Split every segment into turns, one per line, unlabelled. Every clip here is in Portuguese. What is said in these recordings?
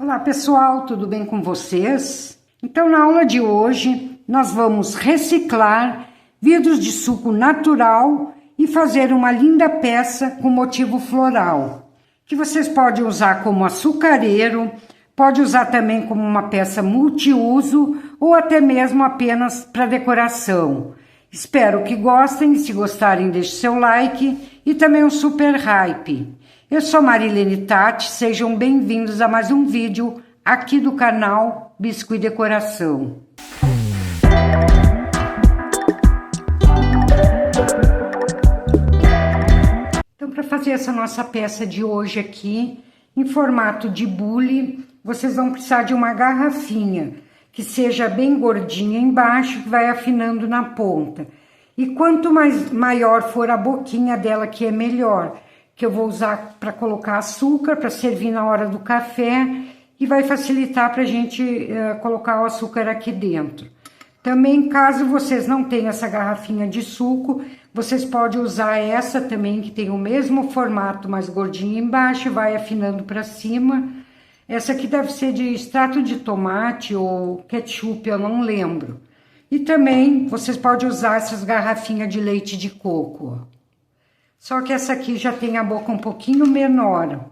Olá pessoal, tudo bem com vocês? Então na aula de hoje nós vamos reciclar vidros de suco natural e fazer uma linda peça com motivo floral, que vocês podem usar como açucareiro, pode usar também como uma peça multiuso ou até mesmo apenas para decoração. Espero que gostem, se gostarem deixe seu like e também um super hype. Eu sou Marilene Tati, sejam bem-vindos a mais um vídeo aqui do canal Biscuit Decoração. Então, para fazer essa nossa peça de hoje aqui, em formato de bule, vocês vão precisar de uma garrafinha que seja bem gordinha embaixo, que vai afinando na ponta. E quanto maior for a boquinha dela, que é melhor, que eu vou usar para colocar açúcar, para servir na hora do café, e vai facilitar para a gente colocar o açúcar aqui dentro. Também, caso vocês não tenham essa garrafinha de suco, vocês podem usar essa também, que tem o mesmo formato, mais gordinha embaixo, e vai afinando para cima. Essa aqui deve ser de extrato de tomate ou ketchup, eu não lembro. E também, vocês podem usar essas garrafinhas de leite de coco, ó. Só que essa aqui já tem a boca um pouquinho menor,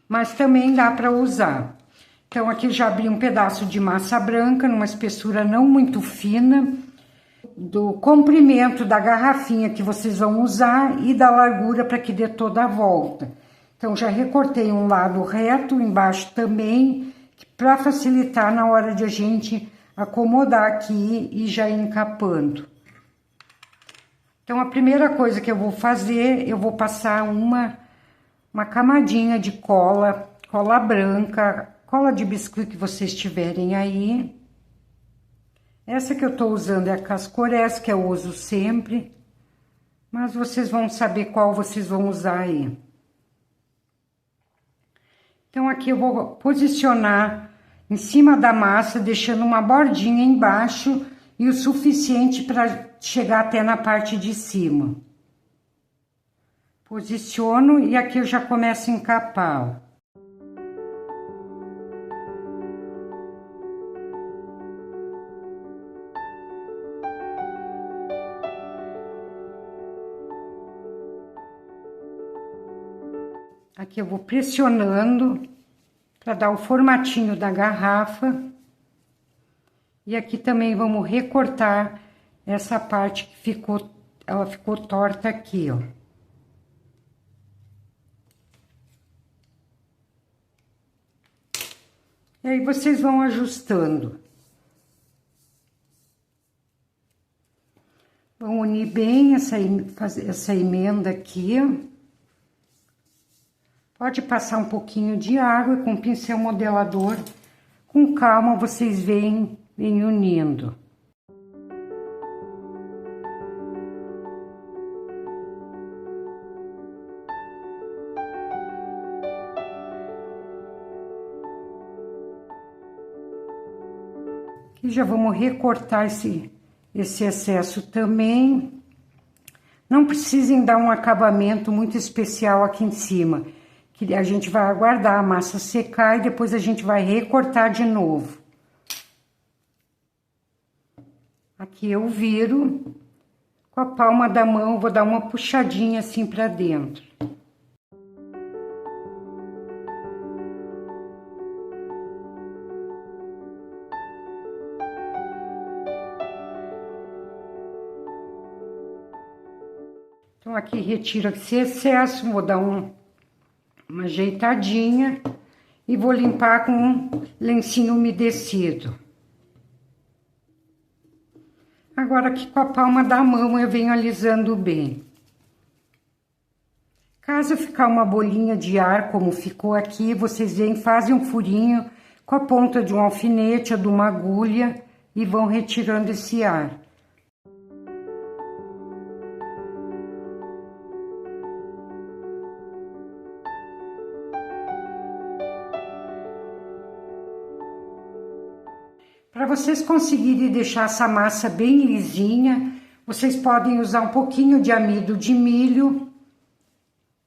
mas também dá para usar. Então, aqui eu já abri um pedaço de massa branca, numa espessura não muito fina, do comprimento da garrafinha que vocês vão usar e da largura para que dê toda a volta. Então, já recortei um lado reto, embaixo também, para facilitar na hora de a gente acomodar aqui e já ir encapando. Então, a primeira coisa que eu vou fazer, eu vou passar uma camadinha de cola branca, cola de biscuit que vocês tiverem aí. Essa que eu tô usando é a Cascorés, que eu uso sempre, mas vocês vão saber qual vocês vão usar aí. Então, aqui eu vou posicionar em cima da massa, deixando uma bordinha embaixo e o suficiente para chegar até na parte de cima. Posiciono e aqui eu já começo a encapar, ó. Aqui eu vou pressionando para dar o formatinho da garrafa. E aqui também vamos recortar essa parte que ela ficou torta aqui, ó. E aí vocês vão ajustando. Vão unir bem essa emenda aqui, ó. Pode passar um pouquinho de água e com o pincel modelador, com calma, vocês vêm unindo. Aqui já vamos recortar esse excesso também. Não precisem dar um acabamento muito especial aqui em cima, que a gente vai aguardar a massa secar e depois a gente vai recortar de novo. Aqui eu viro, com a palma da mão, vou dar uma puxadinha assim pra dentro. Então, aqui retiro esse excesso, vou dar uma ajeitadinha e vou limpar com um lencinho umedecido. Agora, aqui com a palma da mão eu venho alisando bem. Caso ficar uma bolinha de ar, como ficou aqui, vocês vêm, fazem um furinho com a ponta de um alfinete ou de uma agulha e vão retirando esse ar. Para vocês conseguirem deixar essa massa bem lisinha, vocês podem usar um pouquinho de amido de milho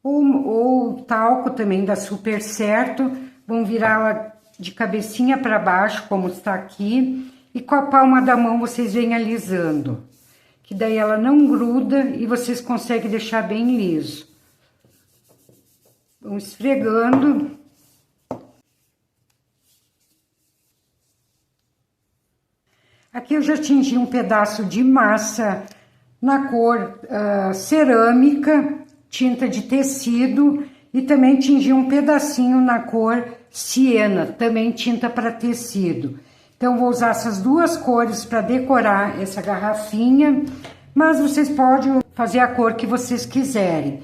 ou talco também dá super certo. Vão virá-la de cabecinha para baixo, como está aqui, e com a palma da mão vocês vêm alisando, que daí ela não gruda e vocês conseguem deixar bem liso. Vão esfregando. Aqui eu já tingi um pedaço de massa na cor cerâmica, tinta de tecido, e também tingi um pedacinho na cor siena, também tinta para tecido. Então, vou usar essas duas cores para decorar essa garrafinha, mas vocês podem fazer a cor que vocês quiserem.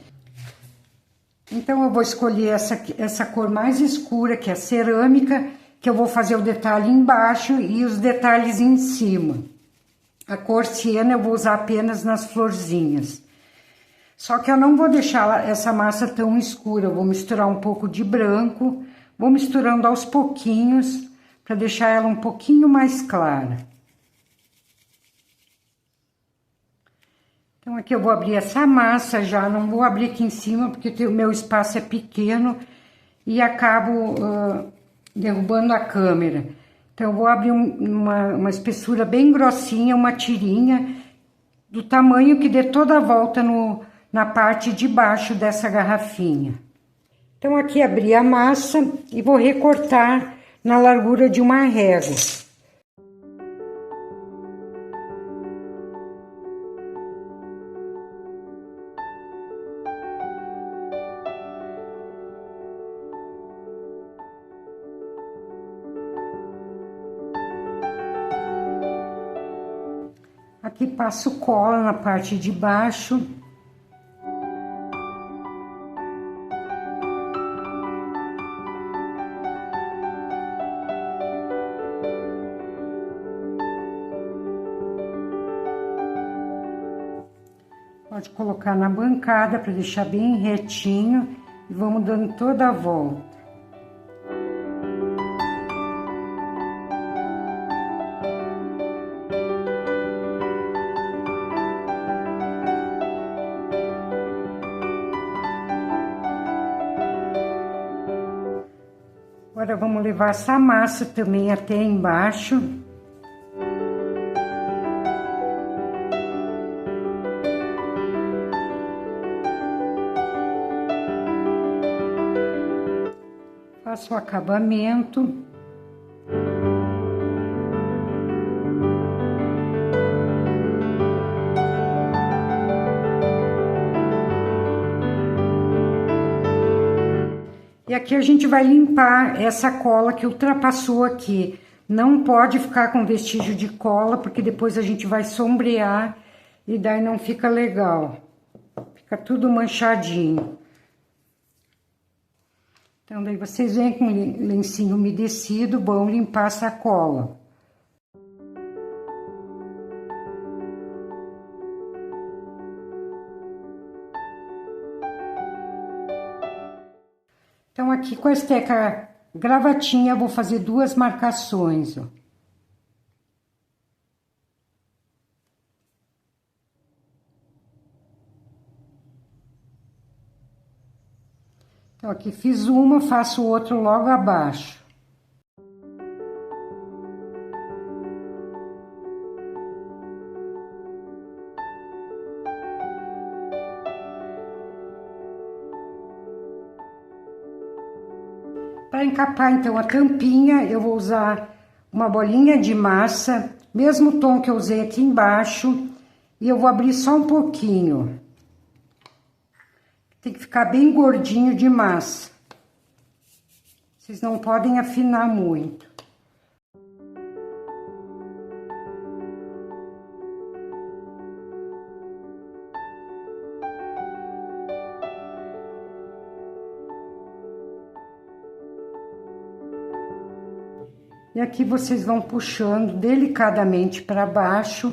Então, eu vou escolher essa cor mais escura, que é a cerâmica, que eu vou fazer o detalhe embaixo e os detalhes em cima. A cor siena eu vou usar apenas nas florzinhas. Só que eu não vou deixar essa massa tão escura, eu vou misturar um pouco de branco, vou misturando aos pouquinhos, para deixar ela um pouquinho mais clara. Então, aqui eu vou abrir essa massa já, não vou abrir aqui em cima, porque o meu espaço é pequeno e acabo derrubando a câmera. Então, eu vou abrir uma espessura bem grossinha, uma tirinha, do tamanho que dê toda a volta na parte de baixo dessa garrafinha. Então, aqui abri a massa e vou recortar na largura de uma régua. Aqui passo cola na parte de baixo. Pode colocar na bancada para deixar bem retinho e vamos dando toda a volta. Agora vamos levar essa massa também até embaixo. Faço o acabamento. E aqui a gente vai limpar essa cola que ultrapassou aqui. Não pode ficar com vestígio de cola, porque depois a gente vai sombrear e daí não fica legal. Fica tudo manchadinho. Então, daí vocês vêm com lencinho umedecido, vão limpar essa cola. Então, aqui com a esteca gravatinha, eu vou fazer duas marcações, ó. Então, aqui fiz uma, faço o outro logo abaixo. Para encapar, então, a tampinha, eu vou usar uma bolinha de massa, mesmo tom que eu usei aqui embaixo, e eu vou abrir só um pouquinho. Tem que ficar bem gordinho de massa. Vocês não podem afinar muito. E aqui vocês vão puxando delicadamente para baixo.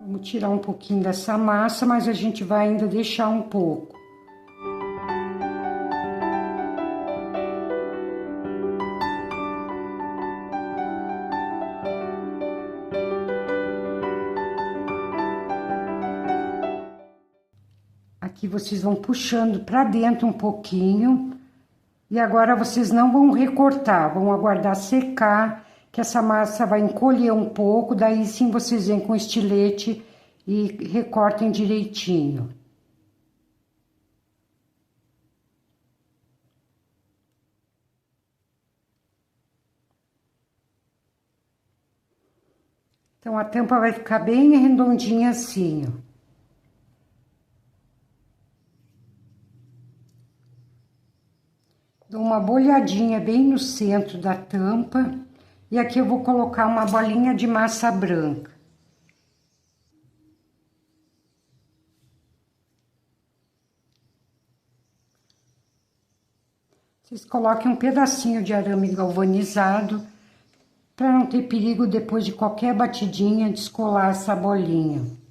Vamos tirar um pouquinho dessa massa, mas a gente vai ainda deixar um pouco. Aqui vocês vão puxando para dentro um pouquinho. E agora vocês não vão recortar, vão aguardar secar, que essa massa vai encolher um pouco, daí sim vocês vêm com estilete e recortem direitinho. Então, a tampa vai ficar bem redondinha assim, ó. Dou uma bolhadinha bem no centro da tampa. E aqui eu vou colocar uma bolinha de massa branca. Vocês coloquem um pedacinho de arame galvanizado, para não ter perigo depois de qualquer batidinha descolar essa bolinha.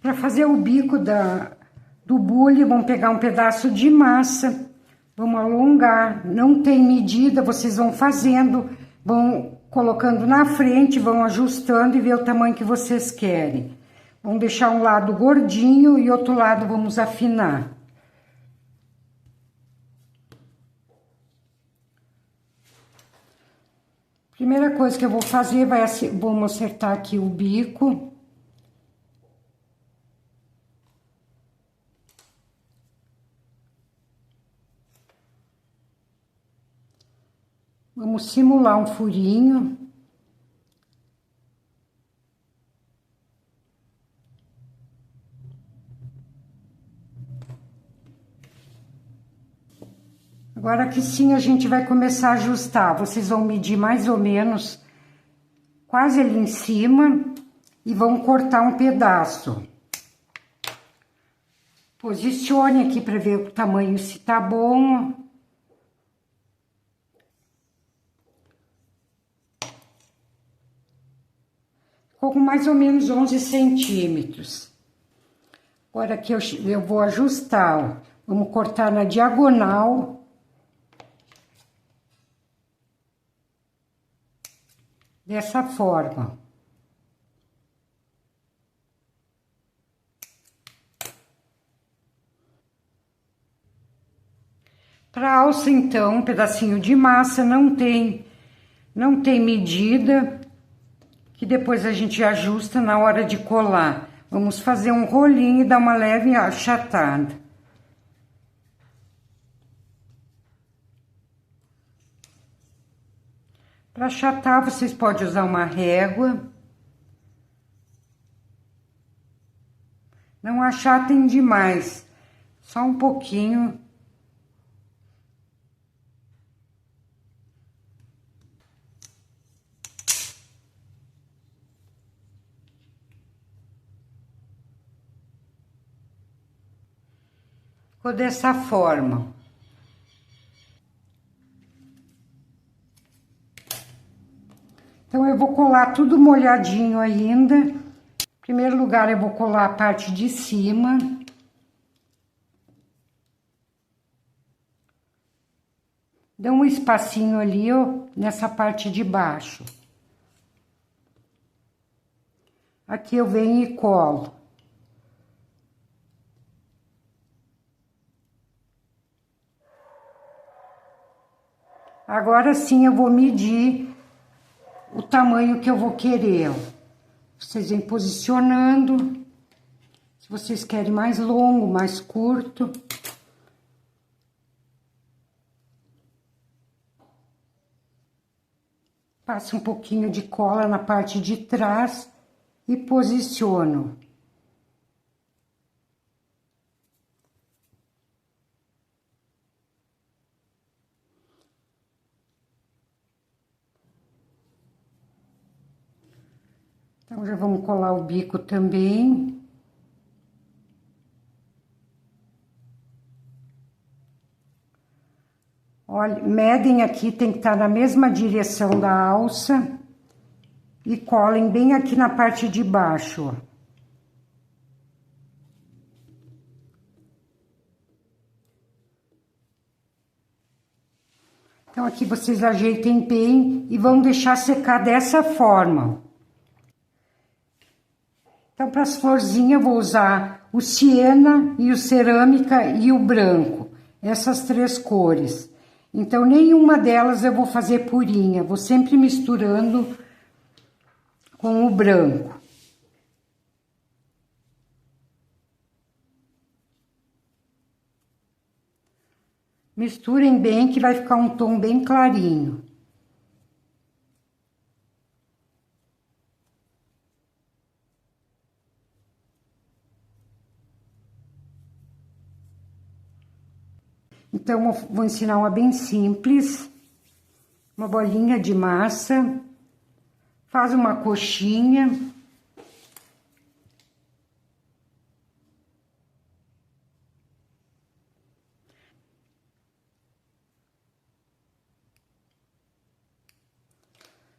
Para fazer o bico do bule, vamos pegar um pedaço de massa, vamos alongar, não tem medida, vocês vão fazendo, vão colocando na frente, vão ajustando e ver o tamanho que vocês querem. Vamos deixar um lado gordinho e outro lado vamos afinar. Primeira coisa que eu vou fazer, vamos acertar aqui o bico. Vamos simular um furinho. Agora que sim, a gente vai começar a ajustar. Vocês vão medir mais ou menos, quase ali em cima, e vão cortar um pedaço. Posicione aqui para ver o tamanho, se tá bom. Ficou com mais ou menos 11 centímetros. Agora aqui eu vou ajustar, ó. Vamos cortar na diagonal. Dessa forma. Para alça, então, um pedacinho de massa, não tem medida, que depois a gente ajusta na hora de colar. Vamos fazer um rolinho e dar uma leve achatada. Para achatar, vocês podem usar uma régua. Não achatem demais, só um pouquinho. Ficou dessa forma. Então, eu vou colar tudo molhadinho ainda. Em primeiro lugar, eu vou colar a parte de cima. Dá um espacinho ali, ó, nessa parte de baixo. Aqui eu venho e colo. Agora sim eu vou medir o tamanho que eu vou querer, ó. Vocês vêm posicionando, se vocês querem mais longo, mais curto. Passa um pouquinho de cola na parte de trás e posiciono. Então, já vamos colar o bico também. Olha, medem aqui, tem que estar na mesma direção da alça. E colem bem aqui na parte de baixo, ó. Então aqui vocês ajeitem bem e vão deixar secar dessa forma. Então para as florzinhas eu vou usar o siena e o cerâmica e o branco, essas três cores. Então nenhuma delas eu vou fazer purinha, vou sempre misturando com o branco. Misturem bem que vai ficar um tom bem clarinho. Então, eu vou ensinar uma bem simples. Uma bolinha de massa. Faz uma coxinha.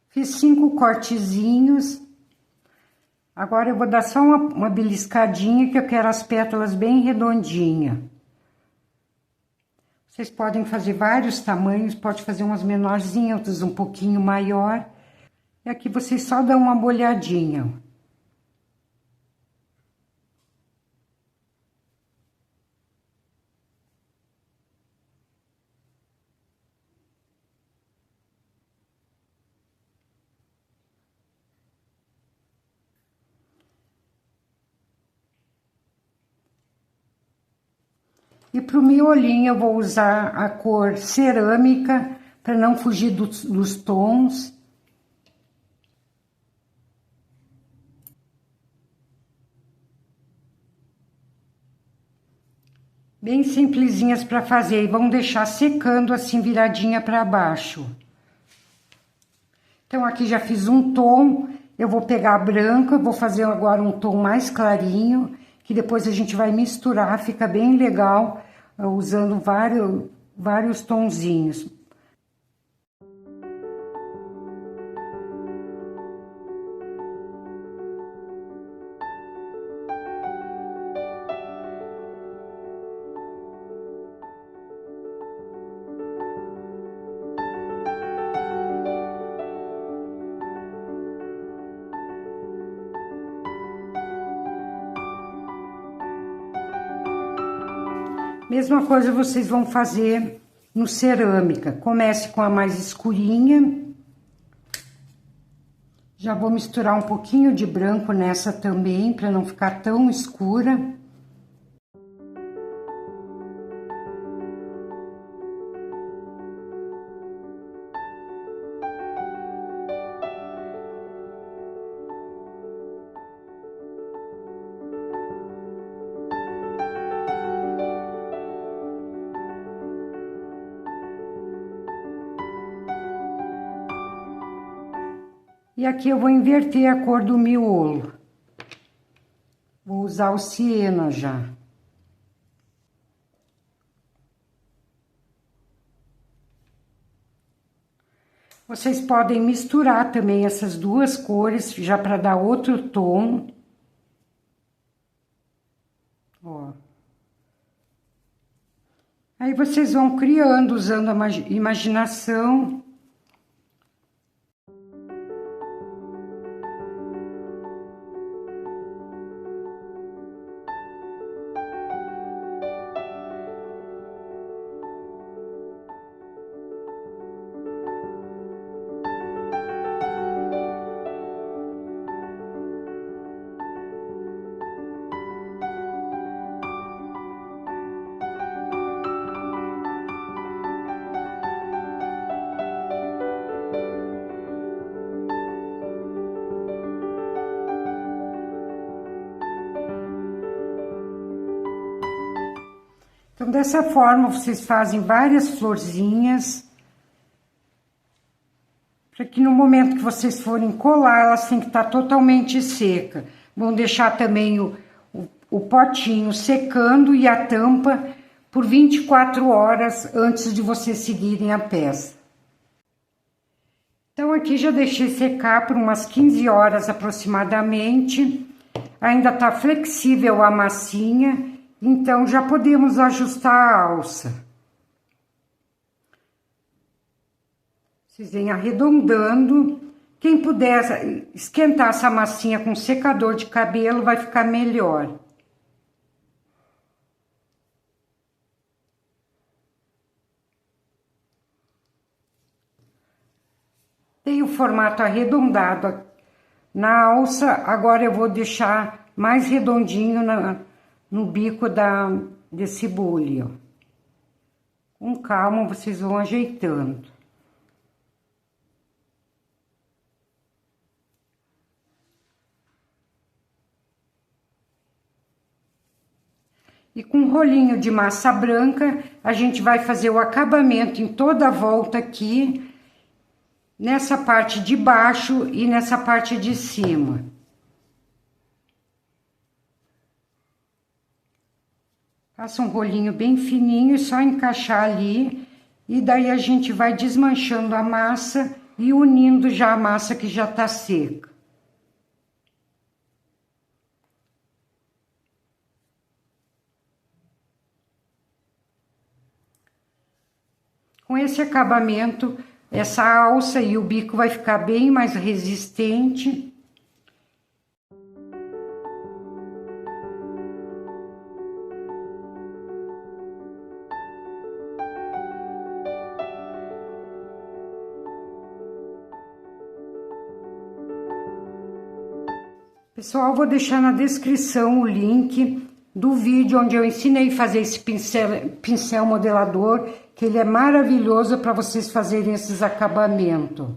Fiz 5 cortezinhos. Agora eu vou dar só uma beliscadinha, que eu quero as pétalas bem redondinhas. Vocês podem fazer vários tamanhos, pode fazer umas menorzinhas, outras um pouquinho maior. E aqui vocês só dão uma molhadinha. E para o miolinho eu vou usar a cor cerâmica, para não fugir dos tons. Bem simplesinhas para fazer, e vão deixar secando assim viradinha para baixo. Então aqui já fiz um tom, eu vou pegar branco, eu vou fazer agora um tom mais clarinho, que depois a gente vai misturar, fica bem legal, usando vários tonzinhos. Mesma coisa vocês vão fazer no cerâmica. Comece com a mais escurinha. Já vou misturar um pouquinho de branco nessa também, para não ficar tão escura. E aqui eu vou inverter a cor do miolo. Vou usar o siena já. Vocês podem misturar também essas duas cores, já para dar outro tom. Ó. Aí vocês vão criando, usando a imaginação. Então, dessa forma, vocês fazem várias florzinhas, para que no momento que vocês forem colar, elas têm que estar totalmente secas. Vão deixar também o potinho secando e a tampa por 24 horas antes de vocês seguirem a peça. Então, aqui já deixei secar por umas 15 horas aproximadamente. Ainda tá flexível a massinha. Então, já podemos ajustar a alça. Vocês vêm arredondando. Quem puder esquentar essa massinha com secador de cabelo, vai ficar melhor. Tem o formato arredondado na alça, agora eu vou deixar mais redondinho no bico desse bule, ó. Com calma, vocês vão ajeitando. E com um rolinho de massa branca, a gente vai fazer o acabamento em toda a volta aqui, nessa parte de baixo e nessa parte de cima. Faça um rolinho bem fininho e só encaixar ali, e daí a gente vai desmanchando a massa e unindo já a massa que já tá seca. Com esse acabamento, essa alça e o bico vai ficar bem mais resistente. Pessoal, vou deixar na descrição o link do vídeo onde eu ensinei a fazer esse pincel modelador, que ele é maravilhoso para vocês fazerem esses acabamentos.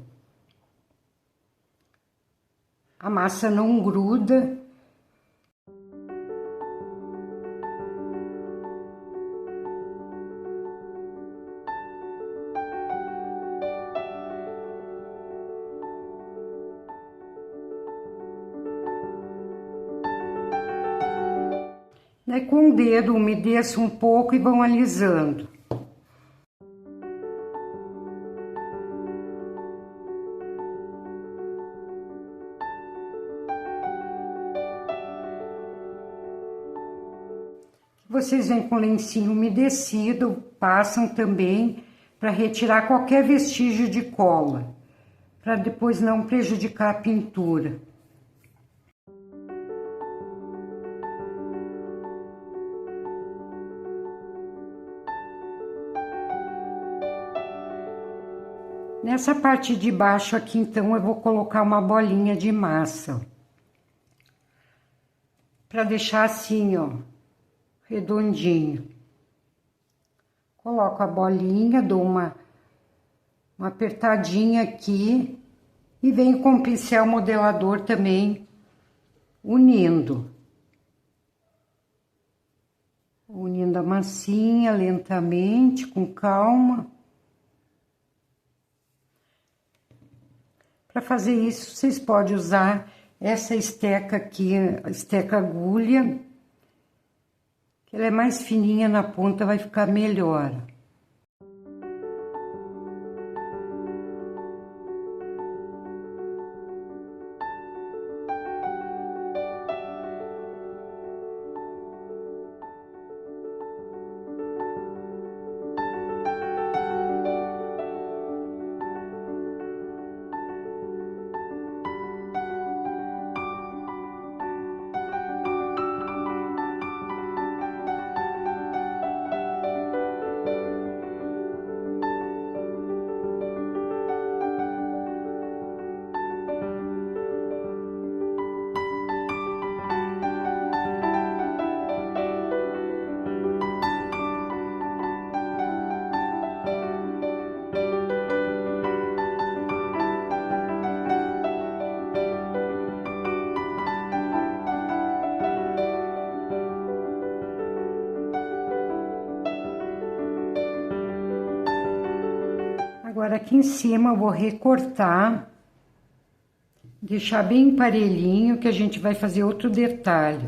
A massa não gruda. Daí, com o dedo, umedeço um pouco e vão alisando. Vocês vêm com o lencinho umedecido, passam também para retirar qualquer vestígio de cola, para depois não prejudicar a pintura. Nessa parte de baixo aqui, então, eu vou colocar uma bolinha de massa. Para deixar assim, ó, redondinho. Coloco a bolinha, dou uma apertadinha aqui e venho com o pincel modelador também, unindo. Unindo a massinha lentamente, com calma. Para fazer isso, vocês podem usar essa esteca aqui, a esteca agulha, que ela é mais fininha na ponta, vai ficar melhor. Agora, aqui em cima eu vou recortar, deixar bem parelhinho, que a gente vai fazer outro detalhe.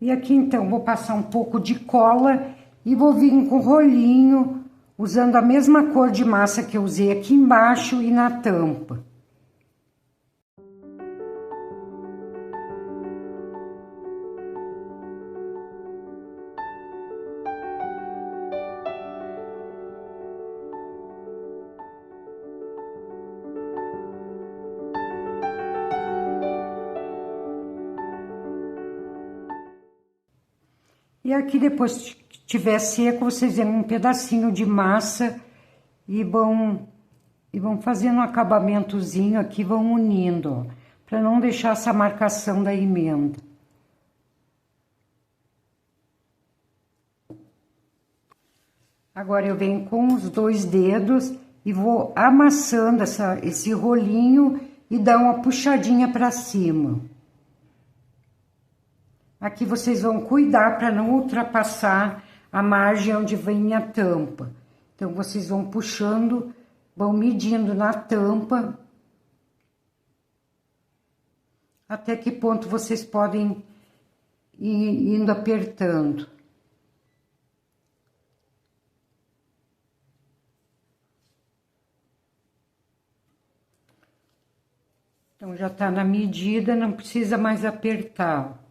E aqui então vou passar um pouco de cola e vou vir com o rolinho, usando a mesma cor de massa que eu usei aqui embaixo e na tampa. E aqui depois que tiver seco, vocês dêem um pedacinho de massa e vão fazendo um acabamentozinho aqui, vão unindo, ó, para não deixar essa marcação da emenda. Agora eu venho com os 2 dedos e vou amassando esse rolinho e dar uma puxadinha para cima. Aqui vocês vão cuidar para não ultrapassar a margem onde vem a tampa. Então, vocês vão puxando, vão medindo na tampa, até que ponto vocês podem ir indo apertando. Então, já tá na medida, não precisa mais apertar.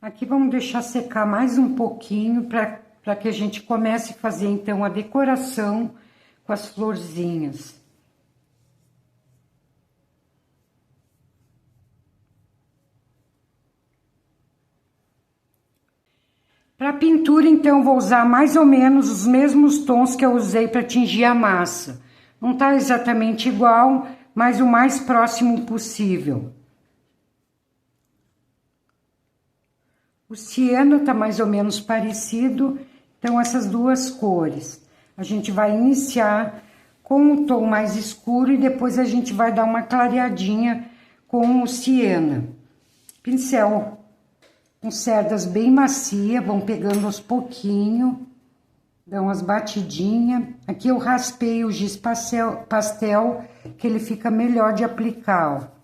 Aqui vamos deixar secar mais um pouquinho para que a gente comece a fazer então a decoração com as florzinhas. Para pintura, então, vou usar mais ou menos os mesmos tons que eu usei para tingir a massa. Não tá exatamente igual, mas o mais próximo possível. O siena tá mais ou menos parecido, então essas 2 cores. A gente vai iniciar com o tom mais escuro e depois a gente vai dar uma clareadinha com o siena. Pincel com cerdas bem macia, vão pegando aos pouquinhos, dão umas batidinhas. Aqui eu raspei o giz pastel, que ele fica melhor de aplicar, ó.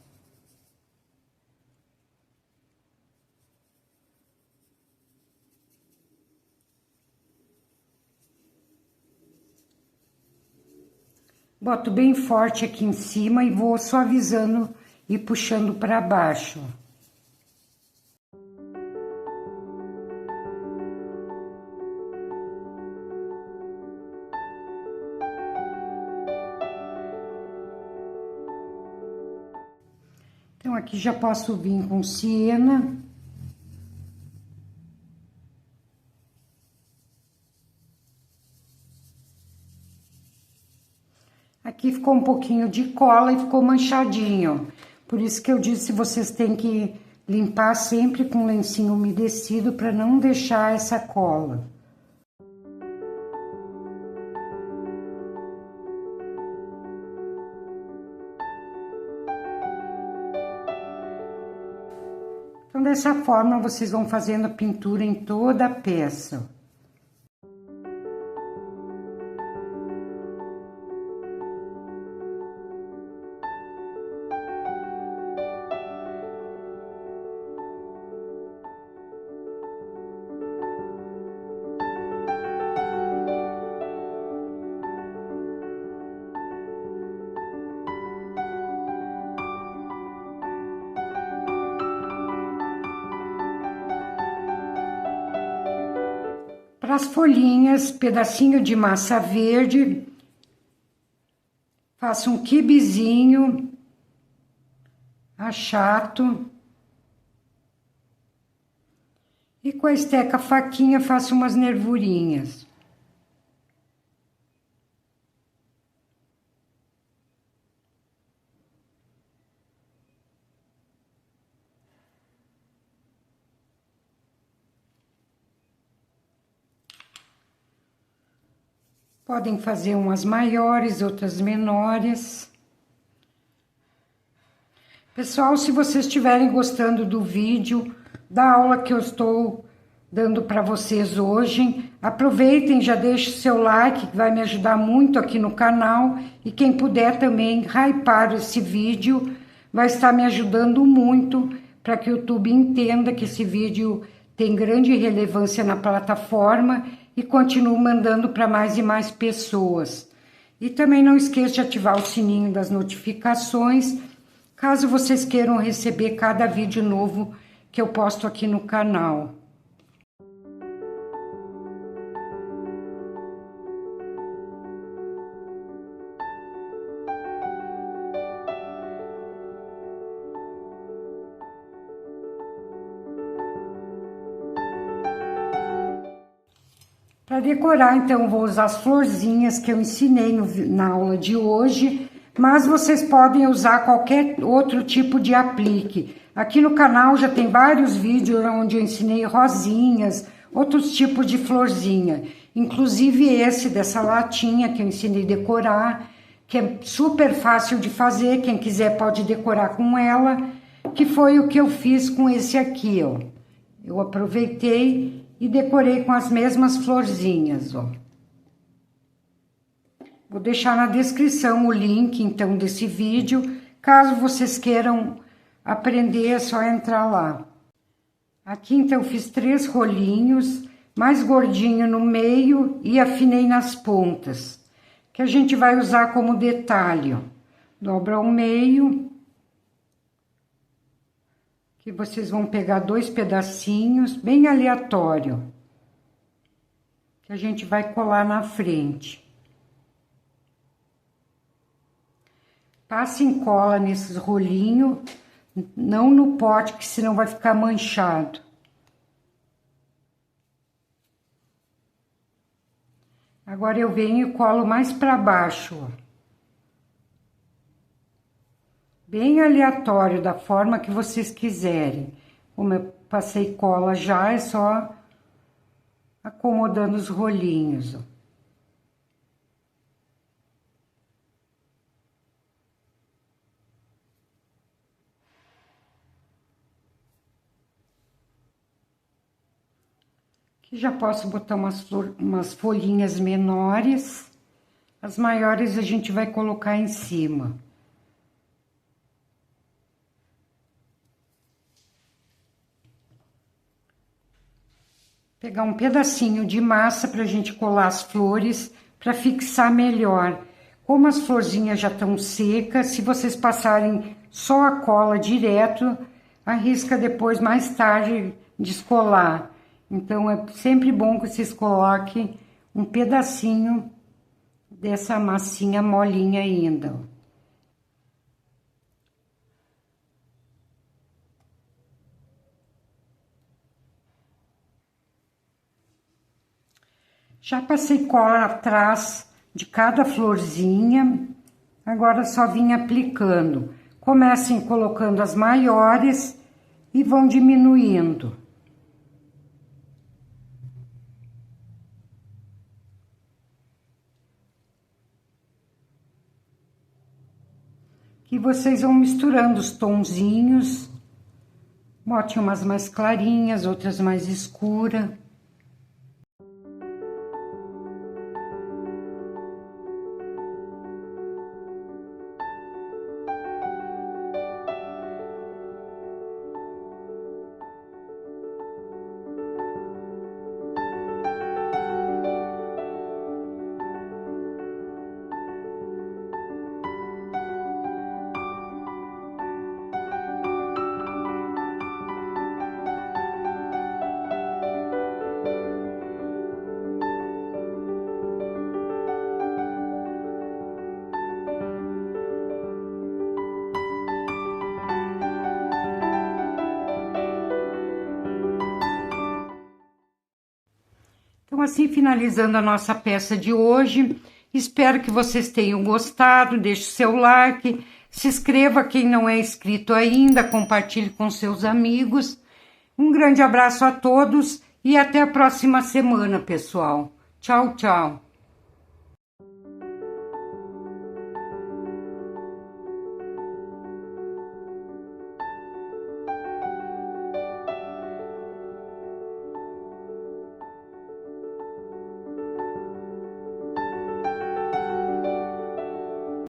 Boto bem forte aqui em cima e vou suavizando e puxando para baixo. Então, aqui já posso vir com siena. Aqui ficou um pouquinho de cola e ficou manchadinho. Por isso que eu disse, vocês têm que limpar sempre com lencinho umedecido para não deixar essa cola. Então, dessa forma, vocês vão fazendo a pintura em toda a peça. Para as folhinhas, pedacinho de massa verde, faço um quibezinho, achato, e com a esteca faquinha faço umas nervurinhas. Podem fazer umas maiores, outras menores. Pessoal, se vocês estiverem gostando do vídeo, da aula que eu estou dando para vocês hoje, Aproveitem, já deixe seu like, que vai me ajudar muito aqui no canal. E quem puder também hypar esse vídeo, vai estar me ajudando muito para que o YouTube entenda que esse vídeo tem grande relevância na plataforma e continue mandando para mais e mais pessoas. E também não esqueça de ativar o sininho das notificações, caso vocês queiram receber cada vídeo novo que eu posto aqui no canal. Para decorar, então, vou usar as florzinhas que eu ensinei na aula de hoje, mas vocês podem usar qualquer outro tipo de aplique. Aqui no canal já tem vários vídeos onde eu ensinei rosinhas, outros tipos de florzinha. Inclusive esse dessa latinha que eu ensinei a decorar, que é super fácil de fazer, quem quiser pode decorar com ela, que foi o que eu fiz com esse aqui, ó. Eu aproveitei e decorei com as mesmas florzinhas, ó. Vou deixar na descrição o link, então, desse vídeo. Caso vocês queiram aprender, é só entrar lá. Aqui, então, fiz 3 rolinhos, mais gordinho no meio e afinei nas pontas, que a gente vai usar como detalhe, ó. Dobra ao meio. E vocês vão pegar 2 pedacinhos, bem aleatório, que a gente vai colar na frente. Passem cola nesses rolinhos, não no pote, que senão vai ficar manchado. Agora eu venho e colo mais para baixo, ó. Bem aleatório, da forma que vocês quiserem. Como eu passei cola já, é só acomodando os rolinhos, ó. Aqui já posso botar umas folhinhas menores. As maiores a gente vai colocar em cima. Pegar um pedacinho de massa pra gente colar as flores, para fixar melhor. Como as florzinhas já estão secas, se vocês passarem só a cola direto, arrisca depois, mais tarde, descolar. Então, é sempre bom que vocês coloquem um pedacinho dessa massinha molinha ainda, ó. Já passei cola atrás de cada florzinha, agora só vim aplicando. Comecem colocando as maiores e vão diminuindo. E vocês vão misturando os tonzinhos. Bote umas mais clarinhas, outras mais escuras. Então, assim, finalizando a nossa peça de hoje, espero que vocês tenham gostado, deixe o seu like, se inscreva quem não é inscrito ainda, compartilhe com seus amigos. Um grande abraço a todos e até a próxima semana, pessoal. Tchau, tchau.